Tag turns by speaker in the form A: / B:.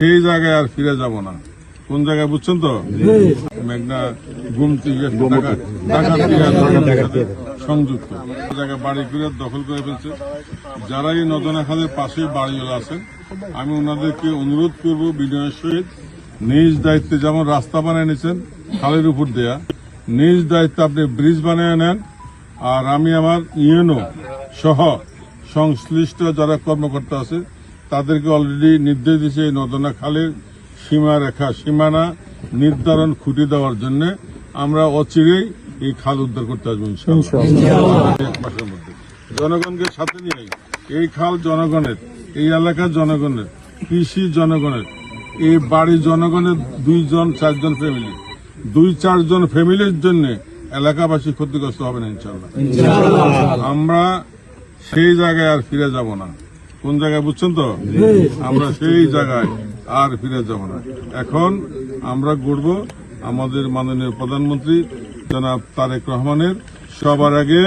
A: সেই জায়গায় আর ফিরে যাব না। কোন জায়গায় বুঝছেন তো? মেঘনা গুমতি সংযুক্ত জায়গায় বাড়ি করে দখল করে ফেলছে। যারা এই নদনা খালের পাশে বাড়িওয়ালা আছেন, আমি ওনাদেরকে অনুরোধ করব বিনয়ের সহিত নিজ দায়িত্বে যেমন রাস্তা বানিয়ে নিয়েছেন খালের উপর দেয়া, নিজ দায়িত্বে আপনি ব্রিজ বানিয়ে নেন। আর আমি আমার ইউএনও সহ সংশ্লিষ্ট যারা কর্মকর্তা আছে তাদেরকে অলরেডি নির্দেশ দিয়েছে এই নদনা খালের সীমানা নির্ধারণ খুঁটি দেওয়ার জন্য আমরা অচিরেই এই খাল উদ্ধার করতে আসবো ইনশাআল্লাহ। এক মাসের মধ্যে জনগণকে সাথে নিয়ে এই খাল জনগণের, এই এলাকার জনগণের, কৃষি জনগণের, এই বাড়ির জনগণের 2-4 ফ্যামিলি, 2-4 ফ্যামিলির জন্য এলাকাবাসী ক্ষতিগ্রস্ত হবে না ইনশাআল্লাহ। আমরা সেই জায়গায় আর ফিরে যাব না। কোন জায়গায় বুঝছেন তো? আমরা সেই জায়গায় আর ফিরে যাব না। এখন আমরা গড়ব আমাদের মাননীয় প্রধানমন্ত্রী জনাব তারেক রহমানের সবার আগে